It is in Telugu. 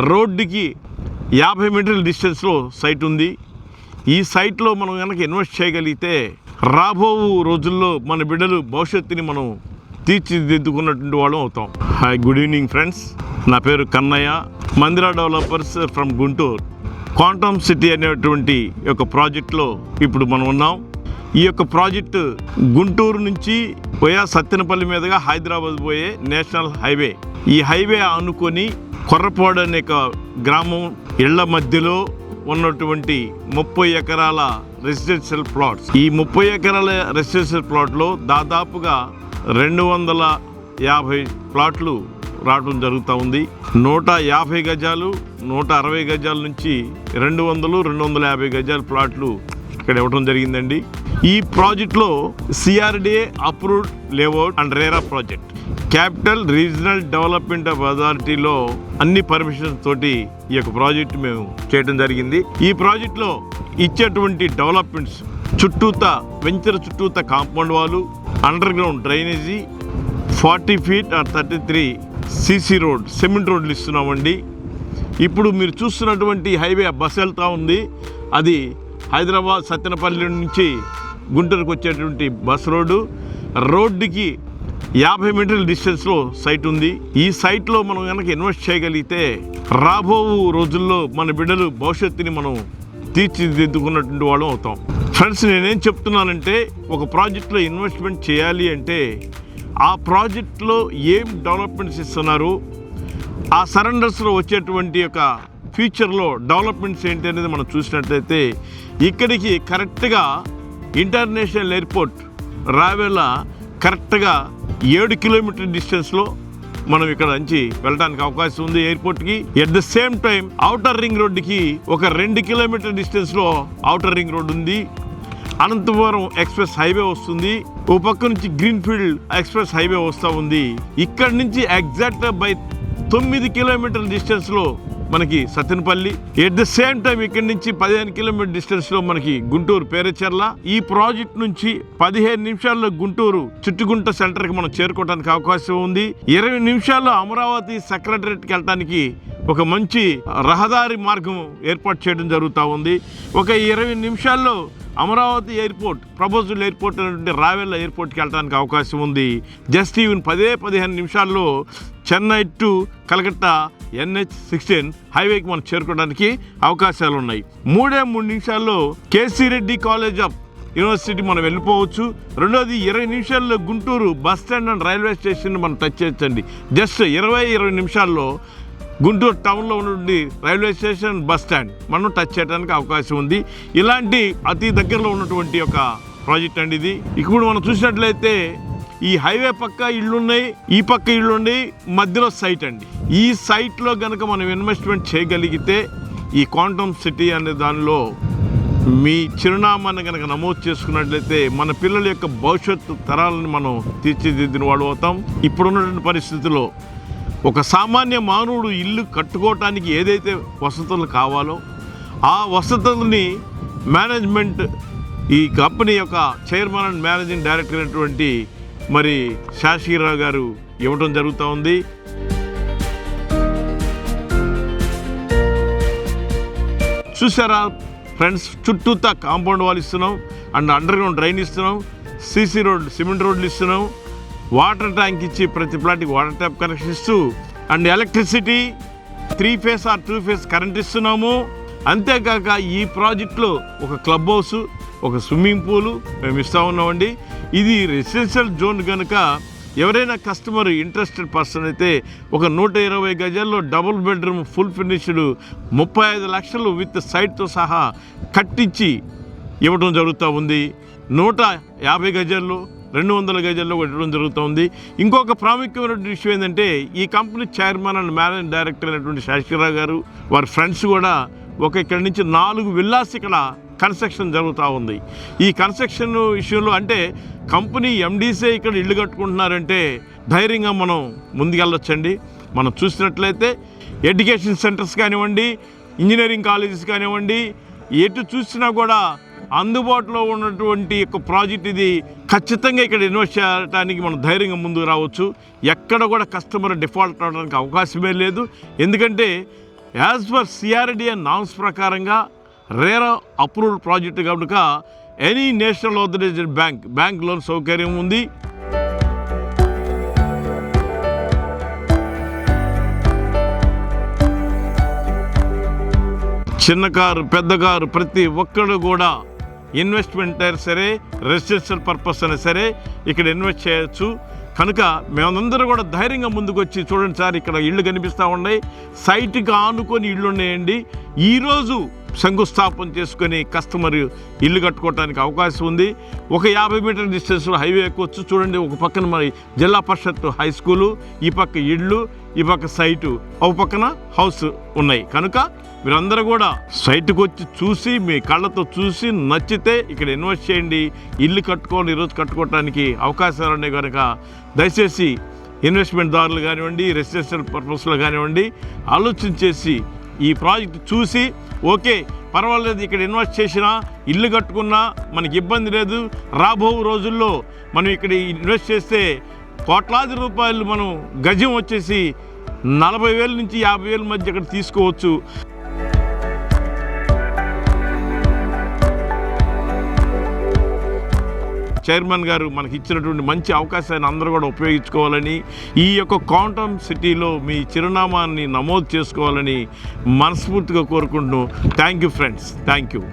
రోడ్డుకి 50 మీటర్ల డిస్టెన్స్లో సైట్ ఉంది. ఈ సైట్లో మనం కనుక ఇన్వెస్ట్ చేయగలిగితే రాబో రోజుల్లో మన బిడ్డలు భవిష్యత్తుని మనం తీర్చిదిద్దుకున్నటువంటి వాళ్ళం అవుతాం. Hi, good evening friends. నా పేరు Kannaiah, Mandira developers from Guntur. Quantum city అనేటువంటి ఒక ప్రాజెక్ట్లో ఇప్పుడు మనం ఉన్నాం. ఈ యొక్క ప్రాజెక్టు గుంటూరు నుంచి పోయా సత్తెనపల్లి మీదుగా హైదరాబాద్ పోయే నేషనల్ హైవే. ఈ హైవే ఆనుకొని కొర్రపాడు అనే గ్రామం ఇళ్ల మధ్యలో ఉన్నటువంటి 30 ఎకరాల రెసిడెన్షియల్ ప్లాట్స్. ఈ 30 ఎకరాల రెసిడెన్షియల్ ప్లాట్లో దాదాపుగా 250 ప్లాట్లు రావడం జరుగుతూ ఉంది. 150 గజాలు, 160 గజాల నుంచి 200, 250 గజాల ప్లాట్లు ఇక్కడ ఇవ్వడం జరిగిందండి. ఈ ప్రాజెక్ట్లో CRDA approved layout and RERA project, capital regional development of అథారిటీలో అన్ని పర్మిషన్స్ తోటి ఈ యొక్క ప్రాజెక్ట్ మేము చేయడం జరిగింది. ఈ ప్రాజెక్ట్లో ఇచ్చేటువంటి డెవలప్మెంట్స్ వెంచర్ చుట్టూత కాంపౌండ్ వాళ్ళు, under ground drainage, 40 feet or 33 CC road, cement రోడ్లు ఇస్తున్నామండి. ఇప్పుడు మీరు చూస్తున్నటువంటి హైవే బస్సు వెళ్తూ ఉంది. అది హైదరాబాద్ సత్తెనపల్లి నుంచి గుంటూరుకు వచ్చేటువంటి బస్ రోడ్డుకి 50 మీటర్ల డిస్టెన్స్లో సైట్ ఉంది. ఈ సైట్లో మనం కనుక ఇన్వెస్ట్ చేయగలిగితే రాబో రోజుల్లో మన బిడ్డలు భవిష్యత్తుని మనం తీర్చిదిద్దుకున్నటువంటి వాళ్ళం అవుతాం. ఫ్రెండ్స్, నేనేం చెప్తున్నానంటే, ఒక ప్రాజెక్ట్లో ఇన్వెస్ట్మెంట్ చేయాలి అంటే ఆ ప్రాజెక్ట్లో ఏం డెవలప్మెంట్స్ ఇస్తున్నారు, ఆ సరెండర్స్లో వచ్చేటువంటి యొక్క ఫ్యూచర్లో డెవలప్మెంట్స్ ఏంటి అనేది మనం చూసినట్లయితే, ఇక్కడికి కరెక్ట్గా ఇంటర్నేషనల్ ఎయిర్పోర్ట్ రావేలా కరెక్ట్గా 7 కిలోమీటర్ డిస్టెన్స్లో మనం ఇక్కడ నుంచి వెళ్ళడానికి అవకాశం ఉంది ఎయిర్పోర్ట్కి. At the same time outer ring రోడ్డుకి ఒక 2 కిలోమీటర్ డిస్టెన్స్లో ఔటర్ రింగ్ రోడ్ ఉంది. అనంతపురం ఎక్స్ప్రెస్ హైవే వస్తుంది. ఓ పక్క నుంచి గ్రీన్ఫీల్డ్ ఎక్స్ప్రెస్ హైవే వస్తూ ఉంది. ఇక్కడి నుంచి ఎగ్జాక్ట్ బై 9 కిలోమీటర్ల డిస్టెన్స్లో మనకి Sattenapalli. At the same time ఇక్కడి నుంచి 15 కిలోమీటర్ డిస్టెన్స్లో మనకి గుంటూరు పేరేచర్ల. ఈ ప్రాజెక్ట్ నుంచి 15 నిమిషాల్లో గుంటూరు చుట్టుగుంట సెంటర్కి మనం చేరుకోవడానికి అవకాశం ఉంది. 20 నిమిషాల్లో అమరావతి సెక్రటరేట్కి వెళ్ళడానికి ఒక మంచి రహదారి మార్గం ఏర్పాటు చేయడం జరుగుతూ ఉంది. ఒక 20 నిమిషాల్లో అమరావతి ఎయిర్పోర్ట్, ప్రపోజల్ ఎయిర్పోర్ట్ అనేటువంటి రావెల్ల ఎయిర్పోర్ట్కి వెళ్ళడానికి అవకాశం ఉంది. జస్ట్ ఈవెన్ 15 నిమిషాల్లో చెన్నై టు కలకత్తా NH-16 హైవేకి మనం చేరుకోవడానికి అవకాశాలు ఉన్నాయి. 3 నిమిషాల్లో KC Reddy college of university మనం వెళ్ళిపోవచ్చు. రెండోది 20 నిమిషాల్లో Guntur bus stand and railway station మనం టచ్ చేయొచ్చండి. జస్ట్ 20 నిమిషాల్లో గుంటూరు టౌన్లో ఉన్నటువంటి రైల్వే స్టేషన్, బస్ స్టాండ్ మనం టచ్ చేయడానికి అవకాశం ఉంది. ఇలాంటి అతి దగ్గరలో ఉన్నటువంటి ఒక ప్రాజెక్ట్ అండి ఇది. ఇప్పుడు మనం చూసినట్లయితే ఈ హైవే పక్క ఇళ్ళున్నాయి, ఈ పక్క ఇళ్ళున్నాయి, మధ్యలో సైట్ అండి. ఈ సైట్లో కనుక మనం ఇన్వెస్ట్మెంట్ చేయగలిగితే ఈ క్వాంటమ్ సిటీ అనే దానిలో మీ చిరునామాను కనుక నమోదు చేసుకున్నట్లయితే మన పిల్లల యొక్క భవిష్యత్తు తరాలను మనం తీర్చిదిద్దిన వాడు అవుతాం. ఇప్పుడున్నటువంటి పరిస్థితుల్లో ఒక సామాన్య మానవుడు ఇల్లు కట్టుకోవటానికి ఏదైతే వసతులు కావాలో ఆ వసతులని మేనేజ్మెంట్, ఈ కంపెనీ యొక్క చైర్మన్ అండ్ మేనేజింగ్ డైరెక్టర్ అయినటువంటి మరి శాషగిరిరావు గారు ఇవ్వడం జరుగుతూ ఉంది. చూసారా ఫ్రెండ్స్, చుట్టూతా కాంపౌండ్ వాల్ ఇస్తున్నాం, అండ్ అండర్ గ్రౌండ్ డ్రైన్ ఇస్తున్నాం, సీసీ రోడ్, సిమెంట్ రోడ్లు ఇస్తున్నాం, వాటర్ ట్యాంక్ ఇచ్చి ప్రతి ప్లాట్కి వాటర్ ట్యాప్ కనెక్షన్ ఇస్తూ, and electricity 3 phase or 2 phase current ఇస్తున్నాము. అంతేకాక ఈ ప్రాజెక్ట్లో ఒక క్లబ్ హౌస్, ఒక స్విమ్మింగ్ పూలు మేము ఇస్తూ ఉన్నామండి. ఇది రెసిడెన్షియల్ జోన్ కనుక ఎవరైనా కస్టమర్ ఇంట్రెస్టెడ్ పర్సన్ అయితే ఒక 120 గజాల్లో డబుల్ బెడ్రూమ్ ఫుల్ ఫినిష్డ్ 35 లక్షలు విత్ సైట్తో సహా కట్టించి ఇవ్వడం జరుగుతూ ఉంది. 150 గజాల్లో, 200 గజాల్లో ఇవ్వడం జరుగుతుంది. ఇంకొక ప్రాముఖ్యమైన విషయం ఏంటంటే, ఈ company chairman and managing director అయినటువంటి శాషగిరిరావు గారు, వారి ఫ్రెండ్స్ కూడా ఇక్కడి నుంచి 4 విల్లాస్ ఇక్కడ కన్స్ట్రక్షన్ జరుగుతూ ఉంది. ఈ కన్స్ట్రక్షన్ విషయంలో అంటే కంపెనీ ఎండీసే ఇక్కడ ఇల్లు కట్టుకుంటున్నారంటే ధైర్యంగా మనం ముందుకెళ్ళొచ్చండి. మనం చూసినట్లయితే ఎడ్యుకేషన్ సెంటర్స్ కానివ్వండి, ఇంజనీరింగ్ కాలేజెస్ కానివ్వండి, ఎటు చూసినా కూడా అందుబాటులో ఉన్నటువంటి యొక్క ప్రాజెక్ట్ ఇది. ఖచ్చితంగా ఇక్కడ ఇన్వెస్ట్ చేయడానికి మనం ధైర్యంగా ముందుకు రావచ్చు. ఎక్కడ కూడా కస్టమర్ డిఫాల్ట్ అవడానికి అవకాశమే లేదు. ఎందుకంటే యాజ్ పర్ సిఆర్డిఏ నామ్స్ ప్రకారంగా రేరా అప్రూవ్డ్ ప్రాజెక్టు కనుక any national authorised bank loan సౌకర్యం ఉంది. చిన్న కారు పెద్ద కారు ప్రతి ఒక్కరు కూడా ఇన్వెస్ట్మెంట్ అయినా సరే రెసిడెన్షియల్ పర్పస్ అయినా సరే ఇక్కడ ఇన్వెస్ట్ చేయొచ్చు. కనుక మేమందరూ కూడా ధైర్యంగా ముందుకు వచ్చి చూడండి సార్, ఇక్కడ ఇళ్ళు కనిపిస్తూ ఉన్నాయి, సైట్కి ఆనుకొని ఇళ్ళు ఉన్నాయండి. ఈరోజు శంకుస్థాపన చేసుకొని కస్టమర్ ఇల్లు కట్టుకోవడానికి అవకాశం ఉంది. ఒక 50 మీటర్ డిస్టెన్స్లో హైవే ఎక్కొచ్చు. చూడండి, ఒక పక్కన మరి జిల్లా పరిషత్ హై స్కూలు, ఈ పక్క ఇళ్ళు, ఈ పక్క సైటు, ఒక పక్కన హౌస్ ఉన్నాయి. కనుక మీరందరూ కూడా సైట్కి వచ్చి చూసి మీ కళ్ళతో చూసి నచ్చితే ఇక్కడ ఇన్వెస్ట్ చేయండి. ఇల్లు కట్టుకోవాలి, ఈరోజు కట్టుకోవడానికి అవకాశాలు ఉన్నాయి. కనుక దయచేసి ఇన్వెస్ట్మెంట్ దారులు కానివ్వండి, రెసిడెన్షియల్ పర్పస్లో కానివ్వండి, ఆలోచించేసి ఈ ప్రాజెక్ట్ చూసి ఓకే పర్వాలేదు ఇక్కడ ఇన్వెస్ట్ చేసినా ఇల్లు కట్టుకున్నా మనకి ఇబ్బంది లేదు, రాబో రోజుల్లో మనం ఇక్కడ ఇన్వెస్ట్ చేస్తే కోట్లాది రూపాయలు మనం గజం వచ్చేసి 40,000 నుంచి 50,000 మధ్య ఇక్కడ తీసుకోవచ్చు. చైర్మన్ గారు మనకి ఇచ్చినటువంటి మంచి అవకాశాన్ని అందరూ కూడా ఉపయోగించుకోవాలని, ఈ యొక్క క్వాంటమ్ సిటీలో మీ చిరునామాన్ని నమోదు చేసుకోవాలని మనస్ఫూర్తిగా కోరుకుంటూ thank you friends, thank you.